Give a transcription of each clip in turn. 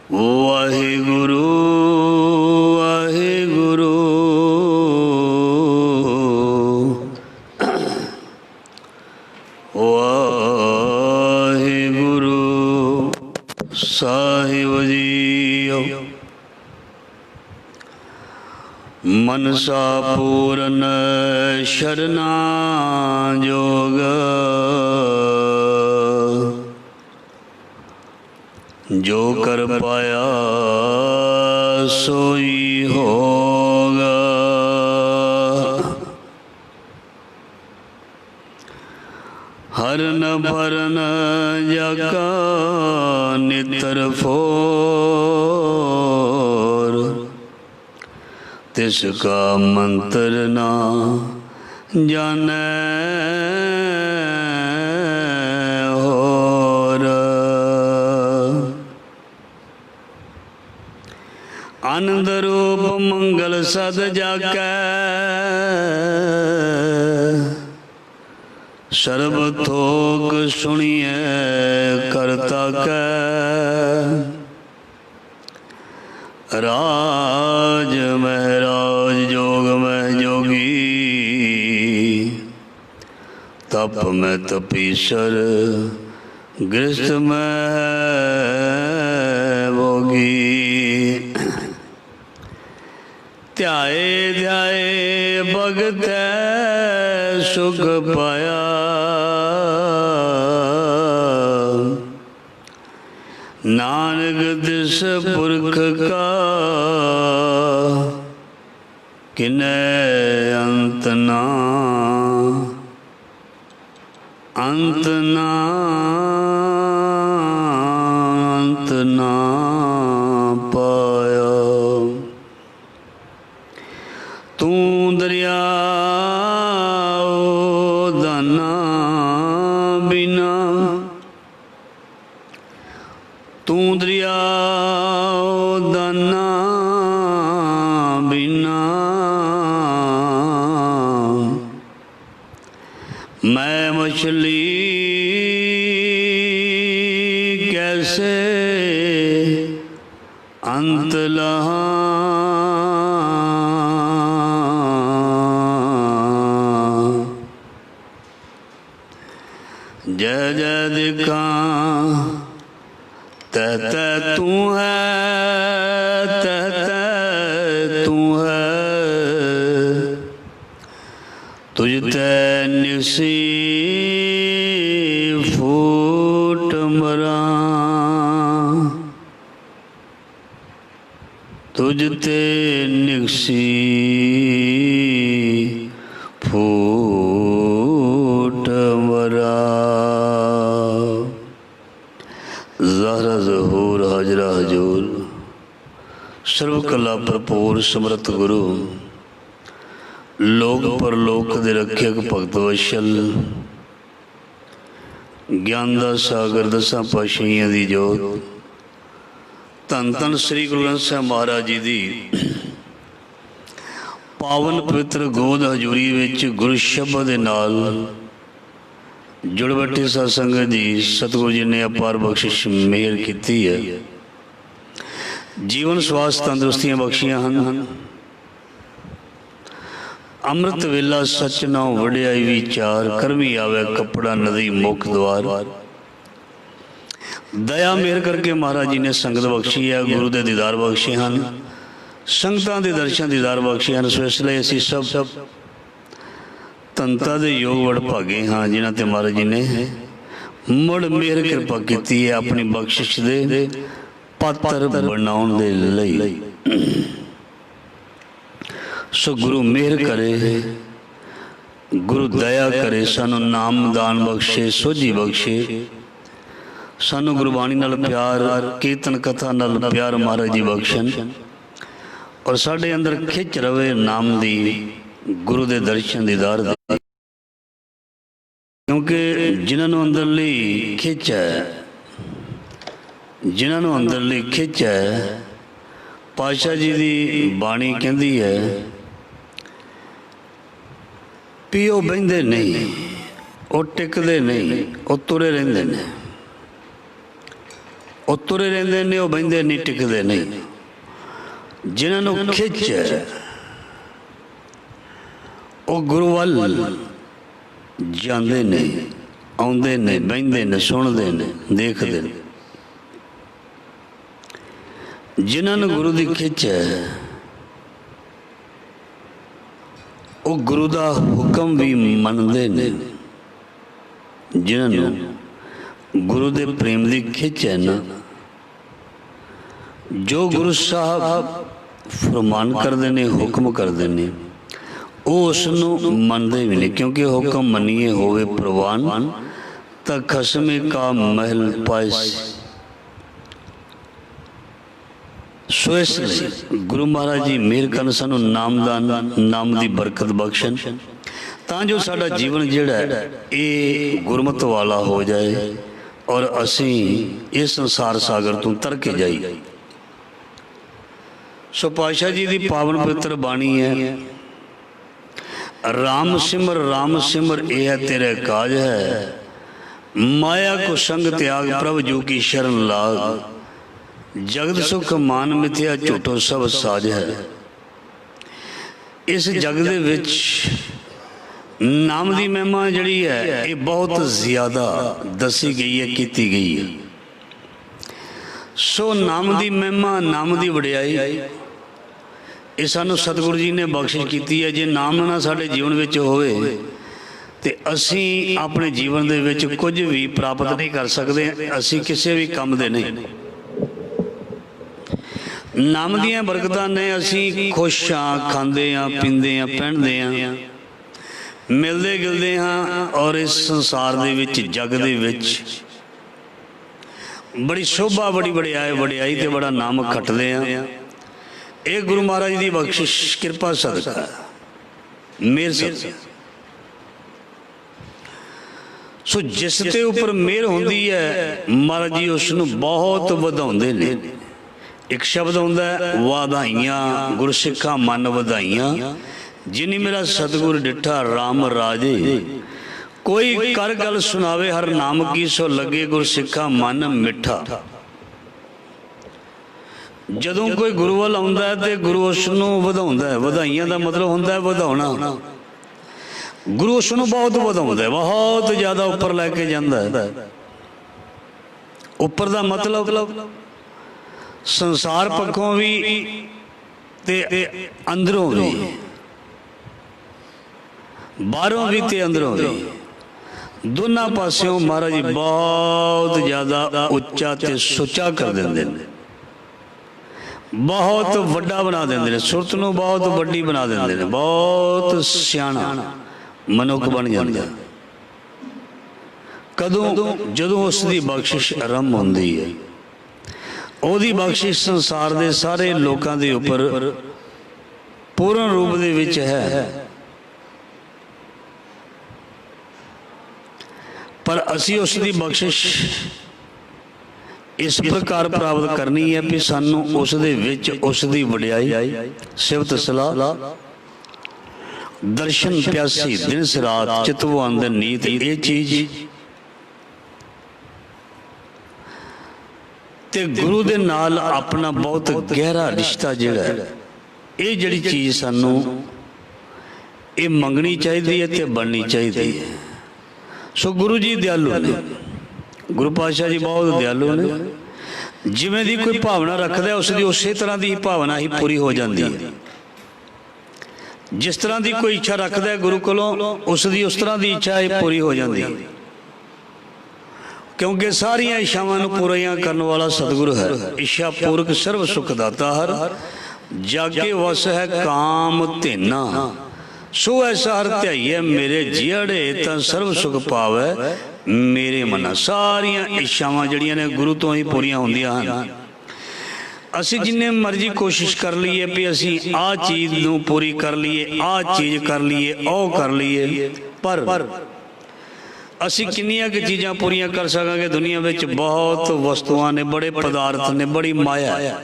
ਵਾਹਿਗੁਰੂ ਵਾਹਿਗੁਰੂ ਵਾਹਿਗੁਰੂ ਸਾਹਿਬ JIO. ਮਨਸਾ ਪੂਰਨ ਸ਼ਰਨਾ ਜੋਗ, ਜੋ ਕਰ ਪਾਇਆ ਸੋਈ ਹੋਗਾ। ਹਰਨ ਭਰਨ ਜਾਕਾ ਨਿਤਰ ਫੋਰ, ਤਿਸ ਕਾ ਮੰਤਰ ਨਾ ਜਾਣੈ ਹੋਰ। ਆਨੰਦ ਰੂਪ ਮੰਗਲ ਸਦ ਜਾਕੈ, ਸਰਬ ਥੋਕ ਸੁਣੀਐ ਕਰਤਾ ਕੈ। ਰਾਜ ਮਹਿਰਾਜ ਜੋਗ ਮਹਿ ਜੋਗੀ, ਤਪ ਮੈਂ ਤਪੀਸਰ ਗ੍ਰਸਤ ਮੈਂ ਭੋਗੀ। ਧਿਆਏ ਧਿਆਏ ਭਗਤੈ ਸੁਖ ਪਾਇਆ, ਨਾਨਕ ਤਿਸ ਪੁਰਖ ਕਾ ਕਿਨੈ ਅੰਤ ਨਾ, ਅੰਤ ਨਾ, ਅੰਤ ਨਾ ਪਾਇਆ। ਤੂੰ ਦਰਿਆਓ ਦਾਨਾ ਬਿਨਾ, ਤੂੰ ਦਰਿਆਓ ਦਾਨਾ ਬਿਨਾ, ਮੈਂ ਮਛਲੀ ਕੈਸੇ ਅੰਤ ਲਹਾ। ਜੈ ਜੈ ਦਿਖਾਂ ਤੈ ਤੈ ਤੂੰ ਹੈ, ਤੈ ਤੈ ਤੂੰ ਹੈ। ਤੁਝ ਤੈ ਨਿਸੀ ਫੂਟ ਮਰਾਂ, ਤੁਝ ਤੇ ਨਿਕਸੀ ਫੂਟ ਮਰਾਂ। ਜ਼ਾਹਰਾ ਜ਼ਹੂਰ ਹਾਜਰਾ ਹਜੂਰ, ਸਰਵ ਕਲਾ ਭਰਪੂਰ ਸਮਰਥ ਗੁਰੂ, ਲੋਕ ਪਰਲੋਕ ਦੇ ਰੱਖਿਅਕ ਭਗਤ ਵਸ਼ਲ, ਗਿਆਨ ਦਾ ਸਾਗਰ ਦਸਾਂ ਪਾਤਸ਼ਾਹੀਆਂ ਦੀ ਜੋਤ, ਧੰਨ ਧੰਨ ਸ੍ਰੀ ਗੁਰੂ ਗ੍ਰੰਥ ਸਾਹਿਬ ਮਹਾਰਾਜ ਜੀ ਦੀ ਪਾਵਨ ਪਵਿੱਤਰ ਗੋਦ ਹਜ਼ੂਰੀ ਵਿੱਚ ਗੁਰੂ ਸ਼ਬਦ ਦੇ ਨਾਲ ਜੁੜ ਬੈਠੇ ਸਾਧ ਸੰਗਤ ਜੀ, ਸਤਿਗੁਰੂ ਜੀ ਨੇ ਅਪਾਰ ਬਖਸ਼ਿਸ਼ ਮਿਹਰ ਕੀਤੀ ਹੈ। ਜੀਵਨ ਸਵਾਸ ਤੰਦਰੁਸਤੀਆਂ ਬਖਸ਼ੀਆਂ ਹਨ। ਅੰਮ੍ਰਿਤ ਵੇਲਾ ਸੱਚ ਨਾਉ ਵਡਿਆਈ ਵਿਚਾਰ, ਕਰਮੀ ਆਵੇ ਕੱਪੜਾ ਨਦੀ ਮੁੱਖ ਦਵਾਰ। ਦਇਆ ਮਿਹਰ ਕਰਕੇ ਮਹਾਰਾਜ ਜੀ ਨੇ ਸੰਗਤ ਬਖਸ਼ੀ ਹੈ, ਗੁਰੂ ਦੇ ਦੀਦਾਰ ਬਖਸ਼ੇ ਹਨ, ਸੰਗਤਾਂ ਦੇ ਦਰਸ਼ਨ ਦੀਦਾਰ ਬਖਸ਼ੇ ਹਨ। ਸੋ ਇਸ ਲਈ ਅਸੀਂ ਸਭ ਧੰਨਤਾ ਦੇ ਯੋਗ ਵਡ ਭਾਗੇ ਹਾਂ, ਜਿਨ੍ਹਾਂ ਤੇ ਮਹਾਰਾਜ ਜੀ ਨੇ ਮੁੜ ਮਿਹਰ ਕਿਰਪਾ ਕੀਤੀ ਹੈ ਆਪਣੀ ਬਖਸ਼ਿਸ਼ ਦੇ ਪਾਤਰ ਬਣਾਉਣ ਦੇ ਲਈ। ਸੋ ਗੁਰੂ ਮਿਹਰ ਕਰੇ, ਗੁਰੂ ਦਇਆ ਕਰੇ, ਸਾਨੂੰ ਨਾਮਦਾਨ ਬਖਸ਼ੇ, ਸੋਝੀ ਬਖਸ਼ੇ, ਸਾਨੂੰ ਗੁਰਬਾਣੀ ਨਾਲ ਪਿਆਰ, ਕੀਰਤਨ ਕਥਾ ਨਾਲ ਪਿਆਰ ਮਹਾਰਾਜ ਜੀ ਬਖਸ਼ਣ, ਔਰ ਸਾਡੇ ਅੰਦਰ ਖਿੱਚ ਰਵੇ ਨਾਮ ਦੀ, ਗੁਰੂ ਦੇ ਦਰਸ਼ਨ ਦੀਦਾਰ ਦੀ। ਕਿਉਂਕਿ ਜਿਨ੍ਹਾਂ ਨੂੰ ਅੰਦਰਲੀ ਖਿੱਚ ਹੈ, ਜਿਨ੍ਹਾਂ ਨੂੰ ਅੰਦਰਲੀ ਖਿੱਚ ਹੈ, ਪਾਤਸ਼ਾਹ ਜੀ ਦੀ ਬਾਣੀ ਕਹਿੰਦੀ ਹੈ ਵੀ ਉਹ ਬਹਿੰਦੇ ਨਹੀਂ, ਉਹ ਟਿਕਦੇ ਨਹੀਂ, ਉਹ ਤੁਰੇ ਰਹਿੰਦੇ ਨੇ। ਉਹ ਤੁਰੇ ਰਹਿੰਦੇ ਨੇ, ਉਹ ਬਹਿੰਦੇ ਨਹੀਂ, ਟਿਕਦੇ ਨਹੀਂ। ਜਿਨ੍ਹਾਂ ਨੂੰ ਖਿੱਚ ਹੈ ਉਹ ਗੁਰੂ ਵੱਲ ਜਾਂਦੇ ਨੇ, ਆਉਂਦੇ ਨੇ, ਬਹਿੰਦੇ ਨੇ, ਸੁਣਦੇ ਨੇ, ਦੇਖਦੇ ਨੇ। ਜਿਨ੍ਹਾਂ ਨੂੰ ਗੁਰੂ ਦੀ ਖਿੱਚ ਹੈ ਉਹ ਗੁਰੂ ਦਾ ਹੁਕਮ ਵੀ ਮੰਨਦੇ ਨੇ। ਜਿਨ੍ਹਾਂ ਨੂੰ ਗੁਰੂ ਦੇ ਪ੍ਰੇਮ ਦੀ ਖਿੱਚ ਹੈ ਨਾ, ਜੋ ਗੁਰੂ ਸਾਹਿਬ ਫਰਮਾਨ ਕਰਦੇ ਨੇ, ਹੁਕਮ ਕਰਦੇ ਨੇ, ਉਹ ਉਸ ਨੂੰ ਮੰਨਦੇ ਵੀ ਨਹੀਂ। ਕਿਉਂਕਿ ਹੁਕਮ ਮੰਨੀਏ ਹੋਵੇ ਪ੍ਰਵਾਨ, ਤਾਂ ਖਸਮੇ ਕਾ ਮਹਿਲ ਪਾਇਸ। ਸੋ ਇਸ ਲਈ ਗੁਰੂ ਮਹਾਰਾਜ ਜੀ ਮਿਹਰ ਕਰਨ, ਸਾਨੂੰ ਨਾਮਦਾਨ, ਨਾਮ ਦੀ ਬਰਕਤ ਬਖਸ਼ਣ, ਤਾਂ ਜੋ ਸਾਡਾ ਜੀਵਨ ਜਿਹੜਾ ਇਹ ਗੁਰਮਤਿ ਵਾਲਾ ਹੋ ਜਾਏ ਔਰ ਅਸੀਂ ਇਸ ਸੰਸਾਰ ਸਾਗਰ ਤੋਂ ਤਰ ਕੇ ਜਾਈਏ। ਸੋ ਪਾਤਸ਼ਾਹ ਜੀ ਦੀ ਪਾਵਨ ਪਵਿੱਤਰ ਬਾਣੀ ਹੈ, ਰਾਮ ਸਿਮਰ ਇਹ ਹੈ ਤੇਰੇ ਕਾਜ ਹੈ, ਮਾਇਆ ਕੋ ਸੰਗ ਤਿਆਗ ਪ੍ਰਭ ਜੋ ਕੀ ਸ਼ਰਨ ਲਾਗ, ਜਗਤ ਸੁਖ ਮਾਨ ਮਿਥਿਆ ਝੂਠੋ ਸਭ ਸਾਜ ਹੈ। ਇਸ ਜਗ ਦੇ ਵਿੱਚ ਨਾਮ ਦੀ ਮਹਿਮਾ ਜਿਹੜੀ ਹੈ ਇਹ ਬਹੁਤ ਜ਼ਿਆਦਾ ਦੱਸੀ ਗਈ ਹੈ, ਕੀਤੀ ਗਈ ਹੈ। ਸੋ ਨਾਮ ਦੀ ਮਹਿਮਾ, ਨਾਮ ਦੀ ਵਡਿਆਈ ਇਹ ਸਾਨੂੰ ਸਤਿਗੁਰੂ ਜੀ ਨੇ ਬਖਸ਼ਿਸ਼ ਕੀਤੀ ਹੈ। ਜੇ ਨਾਮ ਨਾ ਸਾਡੇ ਜੀਵਨ ਵਿੱਚ ਹੋਵੇ ਤੇ ਅਸੀਂ ਆਪਣੇ ਜੀਵਨ ਦੇ ਵਿੱਚ ਕੁਝ ਵੀ ਪ੍ਰਾਪਤ ਨਹੀਂ ਕਰ ਸਕਦੇ, ਅਸੀਂ ਕਿਸੇ ਵੀ ਕੰਮ ਦੇ ਨਹੀਂ। ਨਾਮ ਦੀਆਂ ਬਰਕਤਾਂ ਨੇ ਅਸੀਂ ਖੁਸ਼ ਹਾਂ, ਖਾਂਦੇ ਹਾਂ, ਪੀਂਦੇ ਹਾਂ, ਪਹਿਨਦੇ ਹਾਂ, ਮਿਲਦੇ ਗਿਲਦੇ ਹਾਂ, ਔਰ ਇਸ ਸੰਸਾਰ ਦੇ ਵਿੱਚ, ਜਗ ਦੇ ਵਿੱਚ ਬੜੀ ਸ਼ੋਭਾ, ਬੜੀ ਵਡਿਆਈ ਤੇ ਬੜਾ ਨਾਮ ਖੱਟਦੇ ਹਾਂ। ਇਹ ਗੁਰੂ ਮਹਾਰਾਜ ਦੀ ਬਖਸ਼ਿਸ਼, ਕਿਰਪਾ ਸਦਕਾ, ਮਿਹਰ ਸਦਕਾ। ਸੋ ਜਿਸ ਤੇ ਉੱਪਰ ਮਿਹਰ ਹੁੰਦੀ ਹੈ ਮਹਾਰਾਜ ਜੀ ਉਸ ਨੂੰ ਬਹੁਤ ਵਧਾਉਂਦੇ ਨੇ। ਇੱਕ ਸ਼ਬਦ ਹੁੰਦਾ ਵਧਾਈਆਂ, ਗੁਰਸਿੱਖਾਂ ਮਨ ਵਧਾਈਆਂ, ਜਿਨੀ ਮੇਰਾ ਸਤਿਗੁਰ ਡਿਠਾ ਰਾਮ ਰਾਜੇ, ਕੋਈ ਕਰ ਗੱਲ ਸੁਣਾਵੇ ਹਰ ਨਾਮ ਕੀ, ਸੋ ਲੱਗੇ ਗੁਰਸਿੱਖਾਂ ਮਨ ਮਿੱਠਾ। ਜਦੋਂ ਕੋਈ ਗੁਰੂ ਵੱਲ ਆਉਂਦਾ ਹੈ ਤੇ ਗੁਰੂ ਉਸ ਨੂੰ ਵਧਾਉਂਦਾ ਹੈ। ਵਧਾਈਆਂ ਦਾ ਮਤਲਬ ਹੁੰਦਾ ਹੈ ਵਧਾਉਣਾ। ਗੁਰੂ ਉਸ ਨੂੰ ਬਹੁਤ ਵਧਾਉਂਦਾ ਹੈ, ਬਹੁਤ ਜ਼ਿਆਦਾ ਉੱਪਰ ਲੈ ਕੇ ਜਾਂਦਾ ਹੈ। ਉੱਪਰ ਦਾ ਮਤਲਬ ਸੰਸਾਰ ਪੱਖੋਂ ਵੀ ਤੇ ਅੰਦਰੋਂ ਵੀ, ਬਾਹਰੋਂ ਵੀ ਤੇ ਅੰਦਰੋਂ ਵੀ, ਦੋਨਾਂ ਪਾਸਿਓਂ ਮਹਾਰਾਜ ਜੀ ਬਹੁਤ ਜ਼ਿਆਦਾ ਉੱਚਾ ਤੇ ਸੁੱਚਾ ਕਰ ਦਿੰਦੇ ਨੇ, ਬਹੁਤ ਵੱਡਾ ਬਣਾ ਦਿੰਦੇ ਨੇ, ਸੁਰਤ ਨੂੰ ਬਹੁਤ ਵੱਡੀ ਬਣਾ ਦਿੰਦੇ ਨੇ, ਬਹੁਤ ਸਿਆਣਾ ਮਨੁੱਖ ਬਣ ਜਾਂਦਾ। ਕਦੋਂ? ਜਦੋਂ ਉਸ ਦੀ ਬਖਸ਼ਿਸ਼ ਆਰੰਭ ਹੁੰਦੀ ਹੈ। ਉਹਦੀ ਬਖਸ਼ਿਸ਼ ਸੰਸਾਰ ਦੇ ਸਾਰੇ ਲੋਕਾਂ ਦੇ ਉੱਪਰ ਪੂਰਨ ਰੂਪ ਦੇ ਵਿੱਚ ਹੈ, ਪਰ ਅਸੀਂ ਉਸ ਦੀ ਬਖਸ਼ਿਸ਼ ਇਸ ਪ੍ਰਕਾਰ ਪ੍ਰਾਪਤ ਕਰਨੀ ਹੈ ਵੀ ਸਾਨੂੰ ਉਸ ਦੇ ਵਿੱਚ ਉਸ ਦੀ ਵਡਿਆਈ, ਸਿਫਤ ਸਲਾਹ, ਦਰਸ਼ਨ ਪਿਆਸੀ, ਦਿਨ ਰਾਤ ਚਿਤਵ ਅੰਦਰ ਨੀਤ, ਇਹ ਚੀਜ਼ ਤੇ ਗੁਰੂ ਦੇ ਨਾਲ ਆਪਣਾ ਬਹੁਤ ਗਹਿਰਾ ਰਿਸ਼ਤਾ ਜਿਹੜਾ, ਇਹ ਜਿਹੜੀ ਚੀਜ਼ ਸਾਨੂੰ ਇਹ ਮੰਗਣੀ ਚਾਹੀਦੀ ਹੈ ਤੇ ਬਣਨੀ ਚਾਹੀਦੀ ਹੈ। ਸੋ ਗੁਰੂ ਜੀ ਦਿਆਲੂ ਨੇ, ਗੁਰੂ ਪਾਤਸ਼ਾਹ ਜੀ ਬਹੁਤ ਦਿਆਲੂ ਨੇ। ਜਿਵੇਂ ਦੀ ਕੋਈ ਭਾਵਨਾ ਰੱਖਦਾ ਉਸ ਦੀ ਉਸੇ ਤਰ੍ਹਾਂ ਦੀ ਭਾਵਨਾ ਹੀ ਪੂਰੀ ਹੋ ਜਾਂਦੀ ਹੈ। ਜਿਸ ਤਰ੍ਹਾਂ ਦੀ ਕੋਈ ਇੱਛਾ ਰੱਖਦਾ ਗੁਰੂ ਕੋਲੋਂ, ਉਸ ਦੀ ਉਸ ਤਰ੍ਹਾਂ ਦੀ ਇੱਛਾ ਹੀ ਪੂਰੀ ਹੋ ਜਾਂਦੀ ਹੈ। ਕਿਉਂਕਿ ਸਾਰੀਆਂ ਇੱਛਾਵਾਂ ਨੂੰ ਪੂਰੀਆਂ ਕਰਨ ਵਾਲਾ ਸਤਿਗੁਰੂ ਹੈ। ਇੱਛਾ ਪੂਰਕ ਸਰਬ ਸੁਖ ਦਾਤਾ ਹਰ, ਜਾਗੇ ਵਸ ਹੈ ਕਾਮ ਧੇਨਾ, ਸੋ ਐਸਾ ਹਰ ਧਿਆਈਏ ਮੇਰੇ ਜਿਹੜੇ, ਤਾਂ ਸਰਬ ਸੁਖ ਪਾਵੈ ਮੇਰੇ ਮਨਾ। ਸਾਰੀਆਂ ਇੱਛਾਵਾਂ ਜਿਹੜੀਆਂ ਨੇ ਗੁਰੂ ਤੋਂ ਹੀ ਪੂਰੀਆਂ ਹੁੰਦੀਆਂ ਹਨ। ਅਸੀਂ ਜਿੰਨੇ ਮਰਜ਼ੀ ਕੋਸ਼ਿਸ਼ ਕਰ ਲਈਏ ਵੀ ਅਸੀਂ ਆਹ ਚੀਜ਼ ਨੂੰ ਪੂਰੀ ਕਰ ਲਈਏ, ਆਹ ਚੀਜ਼ ਕਰ ਲਈਏ, ਉਹ ਕਰ ਲਈਏ, ਪਰ ਅਸੀਂ ਕਿੰਨੀਆਂ ਕੁ ਚੀਜ਼ਾਂ ਪੂਰੀਆਂ ਕਰ ਸਕਾਂਗੇ? ਦੁਨੀਆ ਵਿੱਚ ਬਹੁਤ ਵਸਤੂਆਂ ਨੇ, ਬੜੇ ਪਦਾਰਥ ਨੇ, ਬੜੀ ਮਾਇਆ ਹੈ।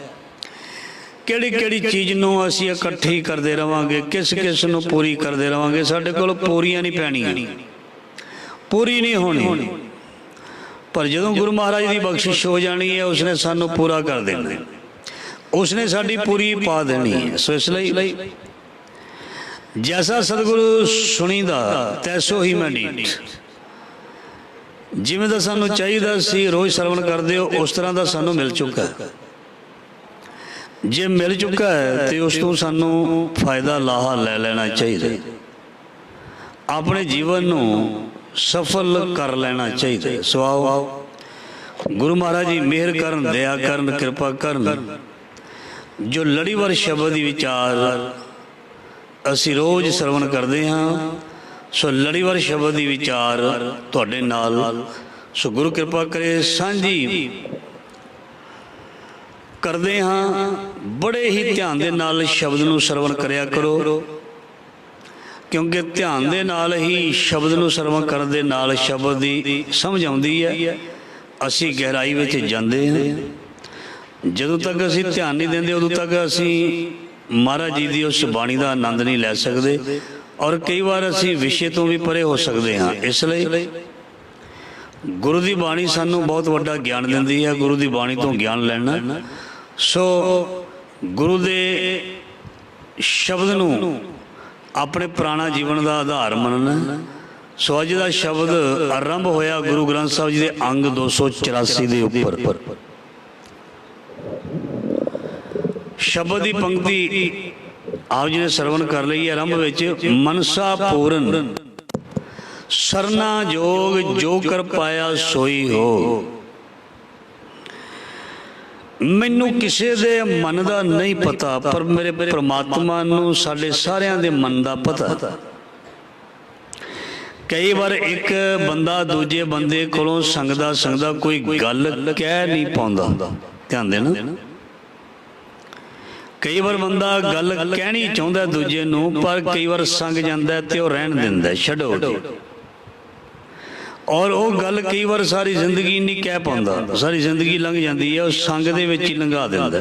ਕਿਹੜੀ ਕਿਹੜੀ ਚੀਜ਼ ਨੂੰ ਅਸੀਂ ਇਕੱਠੀ ਕਰਦੇ ਰਵਾਂਗੇ, ਕਿਸ ਕਿਸ ਨੂੰ ਪੂਰੀ ਕਰਦੇ ਰਵਾਂਗੇ? ਸਾਡੇ ਕੋਲ ਪੂਰੀਆਂ ਨਹੀਂ ਪੈਣੀਆਂ, ਪੂਰੀ ਨਹੀਂ ਹੋਣੀ। पर जदों गुरु महाराज की बख्शिश हो जानी है उसने सानू पूरा कर देना है, उसने साडी पूरी पा देनी है। सो इसलिए जैसा सतगुरु सुनीदा तैसो ही मैं नीट, जिवें दा सानू चाहिदा सी रोज़ सरवण करदे हो उस तरह का सानू मिल चुका है। जे मिल चुका है तो उस तो सानू फायदा लाहा ले लेना चाहिए, अपने जीवन नू सफल कर लेना चाहिए। सो आओ गुरु महाराज जी मेहर करन, दया करन, कृपा करन। जो लड़ीवार शब्द की विचार असी रोज़ सरवण करते हाँ, सो लड़ीवार शब्द की विचार तुहाडे नाल सो गुरु कृपा करे सांझी करते हाँ। बड़े ही ध्यान दे नाल शब्द नू सरवण करया करो, क्योंकि ध्यान दे नाल ही शब्द नू सरवण करन दे नाल शब्द की समझ आउंदी है, असी गहराई विच जांदे हैं। जदों तक असी ध्यान नहीं देंदे उदों तक असी महाराज जी की उस बाणी का आनंद नहीं लै सकते, और कई बार असी विषय तो भी परे हो सकते हाँ। इसलिए गुरु की बाणी सानू बहुत वड्डा ज्ञान दिंदी है, गुरु की बाणी तो ज्ञान लेना। सो गुरु दे शब्द नू अपने पुराना जीवन का आधार मनना। सो अज का शब्द आरंभ होया गुरु ग्रंथ साहब जी के अंग 284 के उपर। शब्द की पंक्ति आप जी ने सरवण कर ली है आरंभ विच, मनसा पूरन सरना जोग जो कर पाया सोई हो। मैनू किसी दे मन का नहीं पता, पर मेरे परमात्मा नू साडे सारियां दे मन का पता। कई बार एक बंदा दूजे बंदे कोलों संगदा संगदा कोई गल कह नहीं पाउंदा, ध्यान देना। कई बार बंदा गल कहनी चाहुंदा दूजे नू, पर कई बार संग जांदा ते ओह रहन दिंदा, छड्डो जी। और वो गल कई बार सारी जिंदगी नहीं कह पाता, सारी जिंदगी लंघ जाती है, उस संग दे विच ही लंघा दिंदा।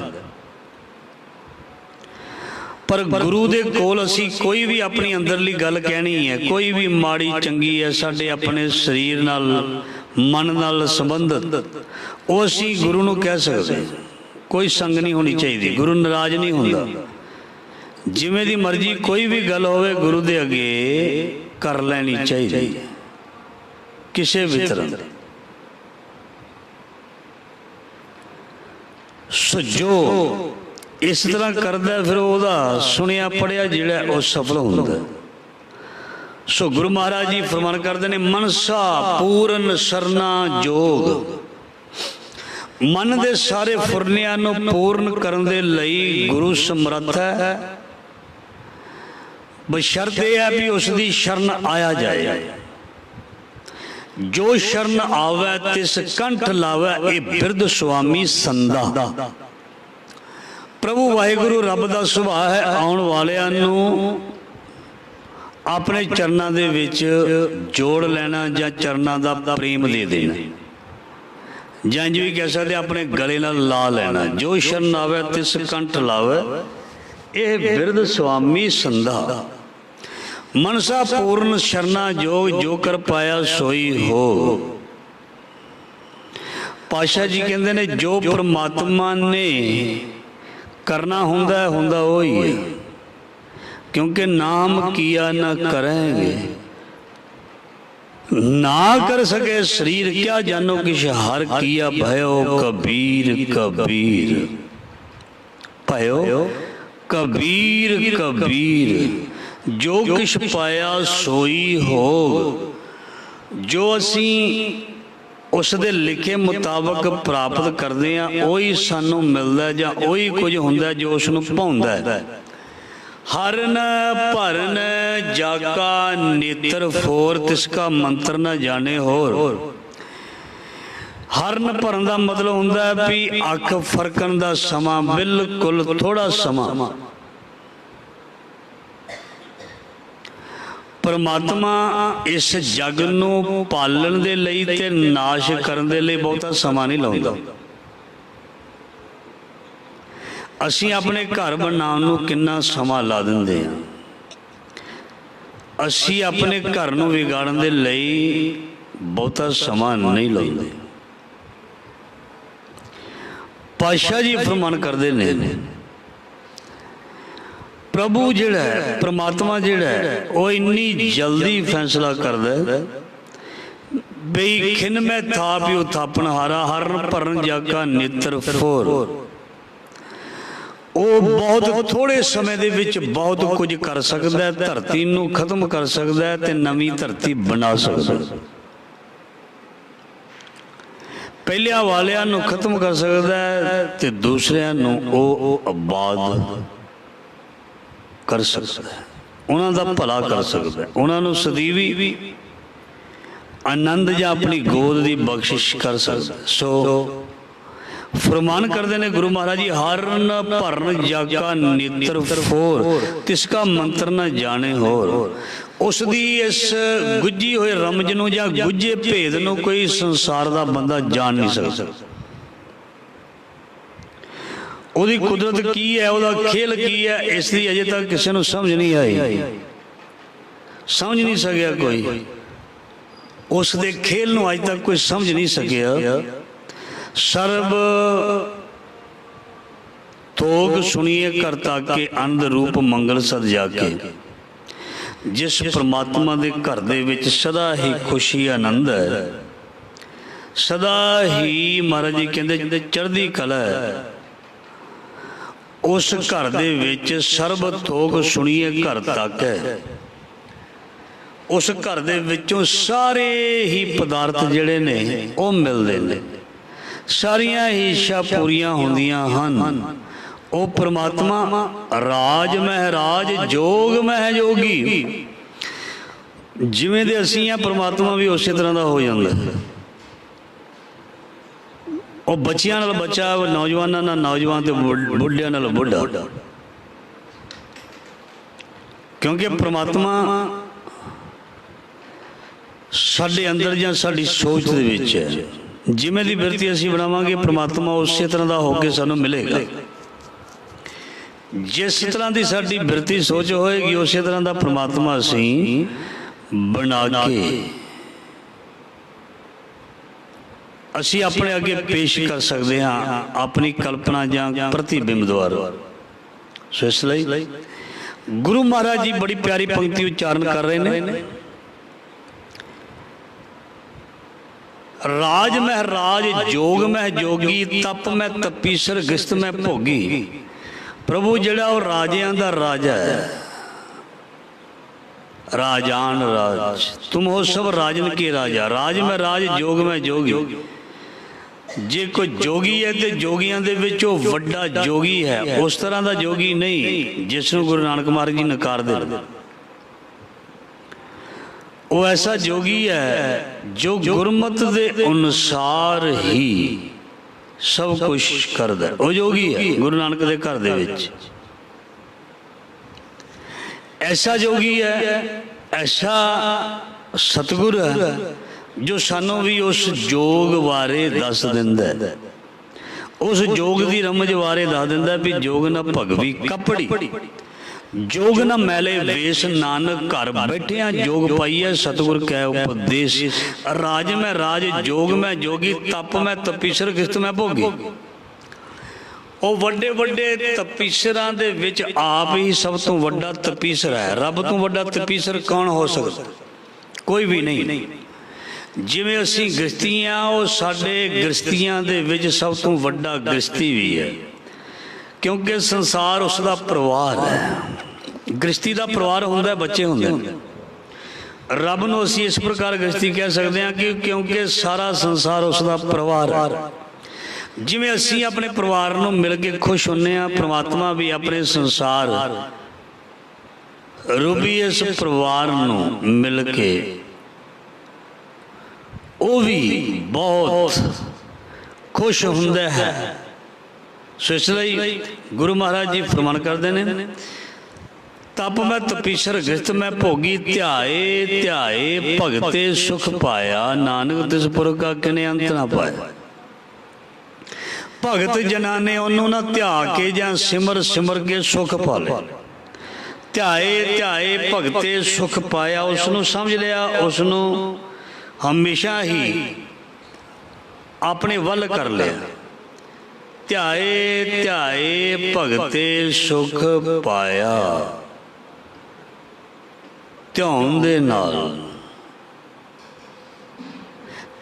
पर गुरु दे कोल असी कोई भी अपनी अंदरली गल कहनी है, कोई भी माड़ी चंगी है साडे अपने शरीर नाल मन नाल संबंधित, वो असी गुरु नू कह सकते। कोई संग नहीं होनी चाहिए, गुरु नाराज नहीं होंदा। जिवें दी मर्जी कोई भी गल होवे गुरु दे अगे कर लेनी चाहिए, किसी भी तरह। सो जो इस तरह करदा फिर ओहदा सुनिया पढ़िया जिहड़ा वो सफल हुंदा। सो गुरु महाराज जी फरमान करते ने, मनसा पूरन सरना जोग। मन दे सारे फुरनियां नूं पूर्ण करन दे लई गुरु समर्थ है, बशर्ते है भी उसकी शरण आया जाए। जो शरण आवे तिस कंठ लावे, ए बिरध स्वामी संदा। प्रभु वाहिगुरु रब दा सुभाव है आउण वालियां नूं अपने चरनां दे विच जोड़ लेना, जां चरनां दा प्रेम दे देना, जां इंज भी कह सकते अपने गले नाल ला लेना। जो शरण आवे तिस कंठ लावे, ए बिरध स्वामी संदा। मनसा पूर्ण शरणा जोग जो कर पाया सोई हो। पातशाह जी कहते ने जो परमात्मा ने करना हुंदा वही है, क्योंकि नाम किया न करेंगे, ना कर सके शरीर क्या जानो किश हर किया भयो कबीर कबीर। भयो कबीर कबीर जो किश पाया सोई हो। जो असी उस दे लिखे मुताबक प्राप्त करते हैं वही सानू मिलता है, जां वही कुछ हुंदा जो उसनू भाउंदा है। हरन भरन जाका नेत्र फोर, तिसका मंत्र न जाने होर। हरन भरन का मतलब हुंदा है भी अख फरकन का समा, बिल्कुल थोड़ा समा। परमात्मा इस जग नू पालन दे लई ते नाश करन दे लई बहुता समा नहीं लाउंदा। असी अपने घर बनाउण नू किन्ना समा ला दिंदे हां, असी अपने घर नू विगाड़न दे लई बहुता समा नहीं लाउंदे। पातशाह जी फरमान करते ने, प्रभु जिहड़ा है परमात्मा जिहड़ा है वो इन्नी जल्दी फैसला करदा है बई खिन में था भी उथापन हारा हरन भरन जागा नेत्र फोर। वो बहुत थोड़े समय दे विच बहुत कुछ कर सकता है, धरती नूं खत्म कर सकता है ते नवीं धरती बना सकता है। पहलिया वालियां नूं खत्म कर सकता है ते दूसरियां नूं वो आबाद कर सकता है, उन्हां दा भला कर सकता है, उन्हां नूं सदीवी आनंद या अपनी गोद की बख्शिश कर सकता। सो फरमान करते हैं गुरु महाराज जी, हरन भरन जागा नेत्र फोर, तिसका मंत्र न जाने होर। उसकी इस गुझी हुए रमज नूं या गुझे भेद नूं कोई संसार का बंदा जान नहीं सकता। ਉਹਦੀ कुदरत की है, ਉਹਦਾ खेल की है, इसलिए अजे तक किसी को समझ नहीं आई, समझ नहीं सकिया कोई। उस दे खेल नूं अज तक कोई समझ नहीं सकिया। सर्व तोग सुनिए करता के अंध रूप मंगल सद जाके। जिस परमात्मा दे घर दे विच सदा ही खुशी आनंद है, सदा ही महाराज जी कहते चढ़दी कला है, उस घर दे विच सर्व थोक सुनिए घर तक है। उस घर दे विचों सारे ही पदार्थ जिहड़े ने वो मिलदे ने, सारियां ही इच्छा पूरियां होंदियां हन। वो परमात्मा राज महराज जोग महजोगी, जिवें दे असीं आ परमात्मा भी उसे तरह का हो जाता है। वो बच्चियां नाल बच्चा, नौजवानों नाल नौजवान, ते बुढ़िया नाल बुढ़ा, क्योंकि परमात्मा साडे अंदर या साडी सोच दे विच है। जिवें दी बिरती असीं बनावांगे परमात्मा उसे तरह का होकर सानूं मिलेगा। जिस तरह की साडी बिरती सोच होएगी उस तरह का परमात्मा असीं बना के असीं अपने अगे पेश कर सकते हाँ अपनी कल्पना या प्रतिबिंब द्वारा। सो इसलिए गुरु महाराज जी बड़ी प्यारी पंक्ति उच्चारण कर रहे हैं, राज में राज जोग में जोगी, तप में तपीसर गिस्त में भोगी। प्रभु जिहड़ा वो राजियां दा राजा है, राजान राज, तुम हो सब राजन के राजा। राज में राज जोग में जोगी। जे कोई जोगी है तो जोगियां दे विच वो वड्डा जोगी है, उस तरह का जोगी नहीं जिसनूं गुरु नानक महाराज जी नकार दे। वो ऐसा जोगी है जो गुरमत के अनुसार ही सब कुछ करदा है। वो जोगी है गुरु नानक के घर दे विच। ऐसा जोगी है, ऐसा सतगुर है जो सानू भी उस जोग बारे दस दिंदा है, उस जोग की रमज बारे दस दिंदा है भी जोग ना भगवी कपड़ी, जोग न मैले वेश, नानक घर बैठिया जोग पाइए सतगुर कै उपदेश। राज में राज जोग में जोगी, तप में तपीसर किस्त में भोगी। वो वड्डे वड्डे तपीसरां दे विच आप ही सब तो वड्डा तपीसर है। रब तो वड्डा तपीसर कौन हो सकता? कोई भी नहीं। जिवें असीं गृहस्थियां, वो साडे गृहस्थियां दे विच सब तो वड्डा गृहस्थी भी है, क्योंकि संसार उसका परिवार है। गृहस्थी का परिवार होंदा, बच्चे होंदे। रब नूं असीं इस प्रकार गृहस्थी कह सकते हैं कि क्योंकि सारा संसार उसका परिवार है। जिवें असीं अपने परिवार नूं मिल के खुश हुंदे हां, परमात्मा भी अपने संसार रूपी इस परिवार नूं मिल के वो भी बहुत खुश हुंदा है। सो इसलिए गुरु महाराज जी फरमान करते हैं, तप में तपीसर गृहस्थ में भोगी, ध्याए ध्याए भगते सुख पाया, नानक तिस पुर का किने अंत ना पाया। भगत जना ने उन्होंने ना ध्या के या सिमर सिमर के सुख पा ले। ध्याए ध्याए भगते सुख पाया, उसनों समझ लिया, उसनों हमेशा ही अपने वल कर लिया। ਧਿਆਏ ਧਿਆਏ ਭਗਤੇ ਸੁਖ ਪਾਇਆ। ਧਿਆਨ ਦੇ ਨਾਲ,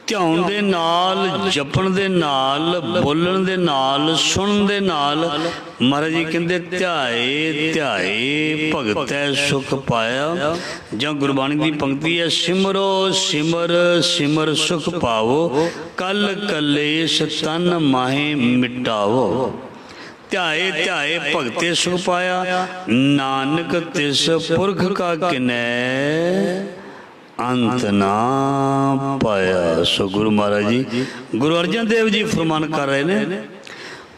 ਧਿਆਨ ਦੇ ਨਾਲ, ਜਪਣ ਦੇ ਨਾਲ, ਬੋਲਣ ਦੇ ਨਾਲ, ਸੁਣਨ ਦੇ ਨਾਲ ਮਹਾਰਾਜ ਜੀ ਕਹਿੰਦੇ ਧਿਆਏ ਧਿਆਏ ਭਗਤੈ ਸੁਖ ਪਾਇਆ। ਜਾਂ ਗੁਰਬਾਣੀ ਦੀ ਪੰਕਤੀ ਹੈ, ਸਿਮਰੋ ਸਿਮਰ ਸਿਮਰ ਸੁਖ ਪਾਵੋ, ਕਲ ਕਲੇਸ਼ ਤਨ ਮਾਹੇ ਮਿਟਾਵੋ। ਧਿਆਏ ਧਿਆਏ ਭਗਤੇ ਸੁਖ ਪਾਇਆ, ਨਾਨਕ ਤਿਸ ਪੁਰਖ ਕਾ ਕਿਨੈ ਅੰਤ ਨਾ ਪਾਇਆ। ਸੋ ਗੁਰੂ ਮਹਾਰਾਜ ਜੀ, ਗੁਰੂ ਅਰਜਨ ਦੇਵ ਜੀ ਫਰਮਾਨ ਕਰ ਰਹੇ ਨੇ,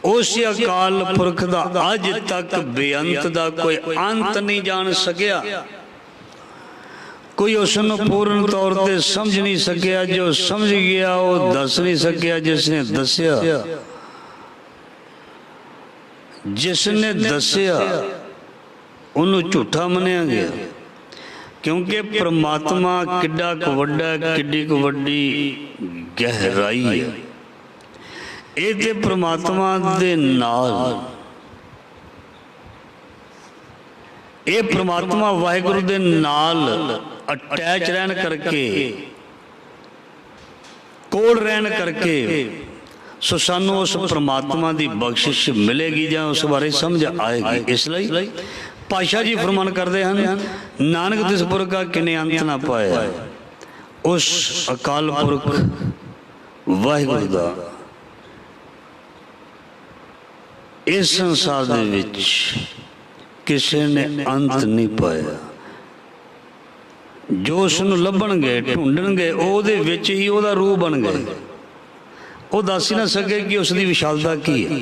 ਉਸ ਅਕਾਲ ਪੁਰਖ ਦਾ ਅੱਜ ਤੱਕ ਬੇਅੰਤ ਦਾ ਕੋਈ ਅੰਤ ਨਹੀਂ ਜਾਣ ਸਕਿਆ। ਕੋਈ ਉਸ ਨੂੰ ਪੂਰਨ ਤੌਰ ਤੇ ਸਮਝ ਨਹੀਂ ਸਕਿਆ। ਜੋ ਸਮਝ ਗਿਆ ਉਹ ਦੱਸ ਨਹੀਂ ਸਕਿਆ। ਜਿਸ ਨੇ ਦੱਸਿਆ, ਜਿਸ ਨੇ ਦੱਸਿਆ ਉਹਨੂੰ ਝੂਠਾ ਮੰਨਿਆ ਗਿਆ। ਕਿਉਂਕਿ ਪ੍ਰਮਾਤਮਾ ਕਿੱਡਾ ਕੁ ਵੱਡਾ, ਕਿੱਡੀ ਕੁ ਵੱਡੀ ਗਹਿਰਾਈ ਹੈ। ਇਹ ਤੇ ਪ੍ਰਮਾਤਮਾ ਦੇ ਨਾਲ, ਇਹ ਪ੍ਰਮਾਤਮਾ ਵਾਹਿਗੁਰੂ ਦੇ ਨਾਲ ਅਟੈਚ ਰਹਿਣ ਕਰਕੇ, ਕੋਲ ਰਹਿਣ ਕਰਕੇ ਸੋ ਸਾਨੂੰ ਉਸ ਪ੍ਰਮਾਤਮਾ ਦੀ ਬਖਸ਼ਿਸ਼ ਮਿਲੇਗੀ ਜਾਂ ਉਸ ਬਾਰੇ ਸਮਝ ਆਏਗੀ। ਇਸ ਲਈ ਪਾਤਸ਼ਾਹ ਜੀ ਫਰਮਾਨ ਕਰਦੇ ਹਨ, ਨਾਨਕ ਤਿਸ ਪੁਰਖ ਕਾ ਕਿਨੇ ਅੰਤ ਨਾ ਪਾਇਆ। ਉਸ ਅਕਾਲ ਪੁਰਖ ਵਾਹਿਗੁਰੂ ਦਾ ਇਸ ਸੰਸਾਰ ਦੇ ਵਿੱਚ ਕਿਸੇ ਨੇ ਅੰਤ ਨਹੀਂ ਪਾਇਆ। ਜੋ ਉਸ ਨੂੰ ਲੱਭਣਗੇ, ਢੂੰਡਣਗੇ, ਉਹਦੇ ਵਿੱਚ ਹੀ ਉਹਦਾ ਰੂਪ ਬਣ ਗਏ। ਉਹ ਦੱਸ ਹੀ ਨਾ ਸਕੇ ਕਿ ਉਸ ਦੀ ਵਿਸ਼ਾਲਤਾ ਕੀ ਹੈ।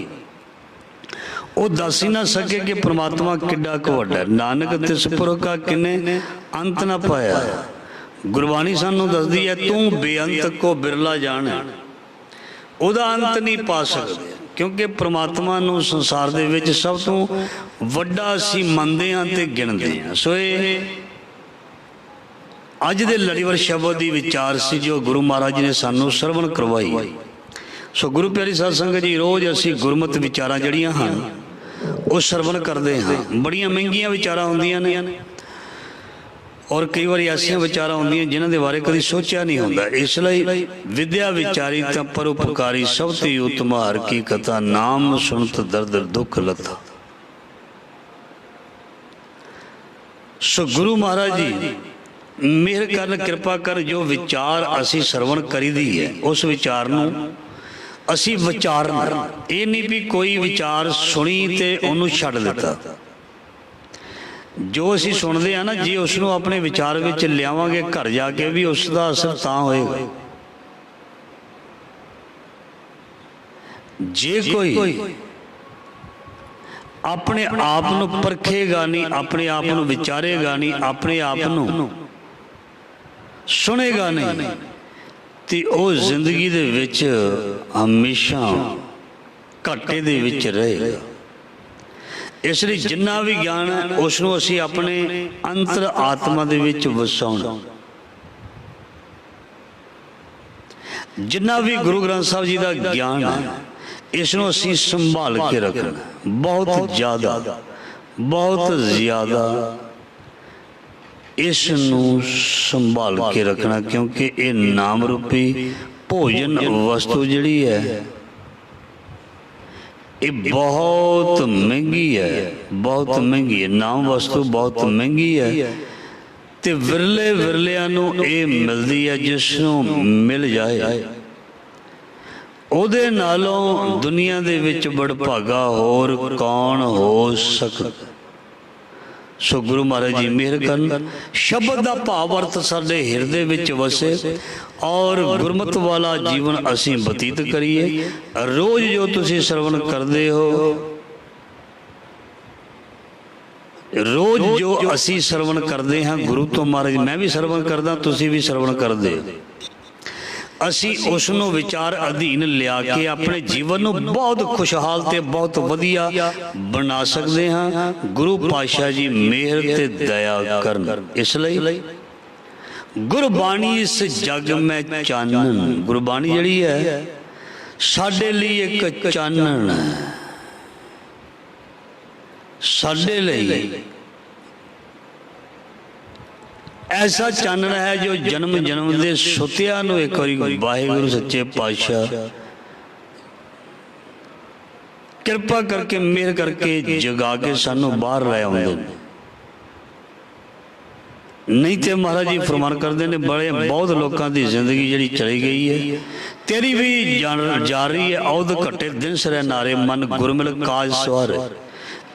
ਉਹ ਦੱਸ ਹੀ ਨਾ ਸਕੇ ਕਿ ਪ੍ਰਮਾਤਮਾ ਕਿੱਡਾ ਕੁ ਵੱਡਾ। ਨਾਨਕ ਤਿਸ ਪੁਰਖ ਕਾ ਕਿਨੇ ਅੰਤ ਨਾ ਪਾਇਆ। ਗੁਰਬਾਣੀ ਸਾਨੂੰ ਦੱਸਦੀ ਹੈ, ਤੂੰ ਬੇਅੰਤ ਕੋ ਬਿਰਲਾ ਜਾਣ। ਉਹਦਾ ਅੰਤ ਨਹੀਂ ਪਾ ਸਕਦੇ, ਕਿਉਂਕਿ ਪ੍ਰਮਾਤਮਾ ਨੂੰ ਸੰਸਾਰ ਦੇ ਵਿੱਚ ਸਭ ਤੋਂ ਵੱਡਾ ਅਸੀਂ ਮੰਨਦੇ ਹਾਂ ਤੇ ਗਿਣਦੇ ਹਾਂ। ਸੋ ਇਹ ਅੱਜ ਦੇ ਲੜੀਵਾਰ ਸ਼ਬਦ ਦੀ ਵਿਚਾਰ ਸੀ ਜੋ ਗੁਰੂ ਮਹਾਰਾਜ ਜੀ ਨੇ ਸਾਨੂੰ ਸਰਵਣ ਕਰਵਾਈ। ਸੋ ਗੁਰੂ ਪਿਆਰੀ ਸਾਧ ਸੰਗਤ ਜੀ, ਰੋਜ਼ ਅਸੀਂ ਗੁਰਮਤਿ ਵਿਚਾਰਾਂ ਜਿਹੜੀਆਂ ਹਨ ਉਹ ਸਰਵਣ ਕਰਦੇ ਹਾਂ। ਬੜੀਆਂ ਮਹਿੰਗੀਆਂ ਵਿਚਾਰਾਂ ਹੁੰਦੀਆਂ ਨੇ, ਔਰ ਕਈ ਵਾਰੀ ਐਸੀਆਂ ਵਿਚਾਰਾਂ ਹੁੰਦੀਆਂ ਜਿਨ੍ਹਾਂ ਦੇ ਬਾਰੇ ਕਦੀ ਸੋਚਿਆ ਨਹੀਂ ਹੁੰਦਾ। ਇਸ ਲਈ ਵਿਦਿਆ ਵਿਚਾਰੀ ਤਾਂ ਪਰਉਪਕਾਰੀ, ਸਭ ਤੇ ਉਤਮ ਹਰਿ ਕੀ ਕਥਾ, ਨਾਮ ਸੁਣਤ ਦਰਦ ਦੁੱਖ ਲਥਾ। ਸੋ ਗੁਰੂ ਮਹਾਰਾਜ ਜੀ ਮਿਹਰ ਕਰਨ, ਕਿਰਪਾ ਕਰ, ਜੋ ਵਿਚਾਰ ਅਸੀਂ ਸਰਵਣ ਕਰੀਦੀ ਹੈ ਉਸ ਵਿਚਾਰ ਨੂੰ ਅਸੀਂ ਵਿਚਾਰਨਾ। ਇਹ ਨਹੀਂ ਵੀ ਕੋਈ ਵਿਚਾਰ ਸੁਣੀ ਤੇ ਉਹਨੂੰ ਛੱਡ ਦਿੱਤਾ। ਜੋ ਅਸੀਂ ਸੁਣਦੇ ਆ ਨਾ, ਜੇ ਉਸ ਨੂੰ ਆਪਣੇ ਵਿਚਾਰ ਵਿੱਚ ਲਿਆਵਾਂਗੇ ਘਰ ਜਾ ਕੇ ਵੀ ਉਸ ਦਾ ਅਸਰ ਤਾਂ ਹੋਏਗਾ। ਜੇ ਕੋਈ ਆਪਣੇ ਆਪ ਨੂੰ ਪਰਖੇਗਾ ਨਹੀਂ, ਆਪਣੇ ਆਪ ਨੂੰ ਵਿਚਾਰੇਗਾ ਨਹੀਂ, ਆਪਣੇ ਆਪ ਨੂੰ ਸੁਣੇਗਾ ਨਹੀਂ, ਤੇ ਉਹ ਜ਼ਿੰਦਗੀ ਦੇ ਵਿੱਚ ਹਮੇਸ਼ਾ ਘਾਟੇ ਦੇ ਵਿੱਚ ਰਹੇਗਾ। ਇਸ ਲਈ ਜਿੰਨਾ ਵੀ ਗਿਆਨ ਹੈ ਉਸ ਨੂੰ ਅਸੀਂ ਆਪਣੇ ਅੰਤਰ ਆਤਮਾ ਦੇ ਵਿੱਚ ਵਸਾਉਣਾ। ਜਿੰਨਾ ਵੀ ਗੁਰੂ ਗ੍ਰੰਥ ਸਾਹਿਬ ਜੀ ਦਾ ਗਿਆਨ ਹੈ ਇਸ ਨੂੰ ਅਸੀਂ ਸੰਭਾਲ ਕੇ ਰੱਖਣਾ। ਬਹੁਤ ਜ਼ਿਆਦਾ ਇਸ ਨੂੰ ਸੰਭਾਲ ਕੇ ਰੱਖਣਾ, ਕਿਉਂਕਿ ਇਹ ਨਾਮ ਰੂਪੀ ਭੋਜਨ ਵਸਤੂ ਜਿਹੜੀ ਹੈ ਇਹ ਬਹੁਤ ਮਹਿੰਗੀ ਹੈ, ਬਹੁਤ ਮਹਿੰਗੀ ਹੈ। ਨਾਮ ਵਸਤੂ ਬਹੁਤ ਮਹਿੰਗੀ ਹੈ ਤੇ ਵਿਰਲੇ ਵਿਰਲਿਆਂ ਨੂੰ ਇਹ ਮਿਲਦੀ ਹੈ। ਜਿਸ ਨੂੰ ਮਿਲ ਜਾਏ ਉਹਦੇ ਨਾਲੋਂ ਦੁਨੀਆ ਦੇ ਵਿੱਚ ਬੜਭਾਗਾ ਹੋਰ ਕੌਣ ਹੋ ਸਕਦਾ। ਸੋ ਗੁਰੂ ਮਹਾਰਾਜ ਜੀ ਮਿਹਰ ਕਰਨ, ਸ਼ਬਦ ਦਾ ਭਾਵ ਅਰਥ ਸਾਡੇ ਹਿਰਦੇ ਵਿੱਚ ਵਸੇ ਔਰ ਗੁਰਮਤਿ ਵਾਲਾ ਜੀਵਨ ਅਸੀਂ ਬਤੀਤ ਕਰੀਏ। ਰੋਜ਼ ਜੋ ਤੁਸੀਂ ਸਰਵਣ ਕਰਦੇ ਹੋ, ਰੋਜ਼ ਜੋ ਅਸੀਂ ਸਰਵਣ ਕਰਦੇ ਹਾਂ ਗੁਰੂ ਤੋਂ, ਮਹਾਰਾਜ ਮੈਂ ਵੀ ਸਰਵਣ ਕਰਦਾ, ਤੁਸੀਂ ਵੀ ਸਰਵਣ ਕਰਦੇ ਹੋ, ਅਸੀਂ ਉਸ ਨੂੰ ਵਿਚਾਰ ਅਧੀਨ ਲਿਆ ਕੇ ਆਪਣੇ ਜੀਵਨ ਨੂੰ ਬਹੁਤ ਖੁਸ਼ਹਾਲ ਤੇ ਬਹੁਤ ਵਧੀਆ ਬਣਾ ਸਕਦੇ ਹਾਂ। ਗੁਰੂ ਪਾਤਸ਼ਾਹ ਜੀ ਮਿਹਰ ਤੇ ਦਇਆ ਕਰਨ। ਇਸ ਲਈ ਗੁਰਬਾਣੀ ਇਸ ਜਗ ਮੈਂ ਚਾਨਣ, ਗੁਰਬਾਣੀ ਜਿਹੜੀ ਹੈ ਸਾਡੇ ਲਈ ਇੱਕ ਚਾਨਣ ਹੈ, ਸਾਡੇ ਲਈ ਐਸਾ ਚਾਨਣ ਹੈ ਜੋ ਜਨਮ ਜਨਮ ਦੇ ਸੁੱਤਿਆਂ ਨੂੰ ਇੱਕ ਵਾਰੀ ਵਾਹਿਗੁਰੂ ਸੱਚੇ ਪਾਤਸ਼ਾਹ ਕਿਰਪਾ ਕਰਕੇ ਮਿਹਰ ਕਰਕੇ ਜਗਾ ਕੇ ਸਾਨੂੰ ਬਾਹਰ ਲੈ ਆਉਂਦੇ ਨੇ। ਨਹੀਂ ਤੇ ਮਹਾਰਾਜ ਜੀ ਫਰਮਾਨ ਕਰਦੇ ਨੇ ਬਹੁਤ ਲੋਕਾਂ ਦੀ ਜ਼ਿੰਦਗੀ ਜਿਹੜੀ ਚਲੀ ਗਈ ਹੈ, ਤੇਰੀ ਵੀ ਜਾ ਰਹੀ ਹੈ। ਔਦ ਘਟੇ ਦਿਨ ਸਿਰੇ ਨਾਰੇ, ਮਨ ਗੁਰਮਿਲ ਕਾਜ ਸਵਾਰ।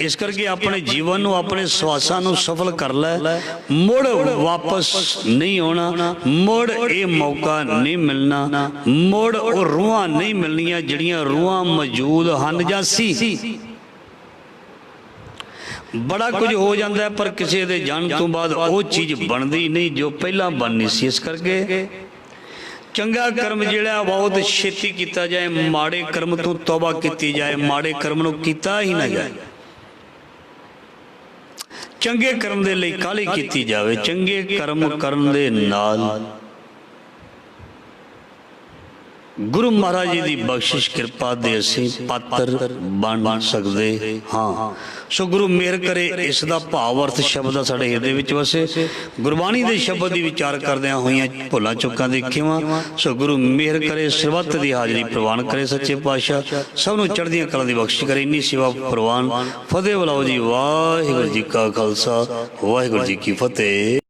ਇਸ ਕਰਕੇ ਆਪਣੇ ਜੀਵਨ ਨੂੰ, ਆਪਣੇ ਸਵਾਸਾਂ ਨੂੰ ਸਫਲ ਕਰ ਲੈ। ਮੁੜ ਵਾਪਸ ਨਹੀਂ ਆਉਣਾ, ਮੁੜ ਇਹ ਮੌਕਾ ਨਹੀਂ ਮਿਲਣਾ, ਮੁੜ ਉਹ ਰੂਹਾਂ ਨਹੀਂ ਮਿਲਣੀਆਂ ਜਿਹੜੀਆਂ ਰੂਹਾਂ ਮੌਜੂਦ ਹਨ ਜਾਂ ਸੀ। ਬੜਾ ਕੁਝ ਹੋ ਜਾਂਦਾ ਹੈ, ਪਰ ਕਿਸੇ ਦੇ ਜਨਮ ਤੋਂ ਬਾਅਦ ਉਹ ਚੀਜ਼ ਬਣਦੀ ਨਹੀਂ ਜੋ ਪਹਿਲਾਂ ਬਣਨੀ ਸੀ। ਇਸ ਕਰਕੇ ਚੰਗਾ ਕਰਮ ਜਿਹੜਾ ਬਹੁਤ ਛੇਤੀ ਕੀਤਾ ਜਾਏ, ਮਾੜੇ ਕਰਮ ਤੋਂ ਤੌਬਾ ਕੀਤੀ ਜਾਏ, ਮਾੜੇ ਕਰਮ ਨੂੰ ਕੀਤਾ ਹੀ ਨਾ ਜਾਏ। ਚੰਗੇ ਕਰਮ ਦੇ ਲਈ ਕਾਹਲੀ ਕੀਤੀ ਜਾਵੇ। ਚੰਗੇ ਕਰਮ ਕਰਨ ਦੇ ਨਾਲ ਗੁਰੂ ਮਹਾਰਾਜ ਜੀ ਦੀ ਬਖਸ਼ਿਸ਼ ਕਿਰਪਾ ਦੇ ਅਸੀਂ ਪਾਤਰ ਬਣ ਸਕਦੇ ਹਾਂ। ਸੋ ਗੁਰੂ ਮਿਹਰ ਕਰੇ ਇਸ ਦਾ ਭਾਵ ਅਰਥ ਸ਼ਬਦ ਦਾ ਸਾਡੇ ਹਿਰਦੇ ਵਿੱਚ ਵਸੇ। ਗੁਰਬਾਣੀ ਦੇ ਸ਼ਬਦ ਦੀ ਵਿਚਾਰ ਕਰਦਿਆਂ ਹੋਈਆਂ ਭੁੱਲਾਂ ਚੁੱਕਾਂ ਦੀ ਖਿਮਾ। ਸੋ ਗੁਰੂ ਮਿਹਰ ਕਰੇ, ਸਰਬੱਤ ਦੀ ਹਾਜ਼ਰੀ ਪ੍ਰਵਾਨ ਕਰੇ ਸੱਚੇ ਪਾਤਸ਼ਾਹ, ਸਭ ਨੂੰ ਚੜ੍ਹਦੀਆਂ ਕਲਾਂ ਦੀ ਬਖਸ਼ਿਸ਼ ਕਰੇ। ਇੰਨੀ ਸੇਵਾ ਪ੍ਰਵਾਨ। ਫਤਿਹ ਬੁਲਾਓ ਜੀ। ਵਾਹਿਗੁਰੂ ਜੀ ਕਾ ਖਾਲਸਾ, ਵਾਹਿਗੁਰੂ ਜੀ ਕੀ ਫਤਿਹ।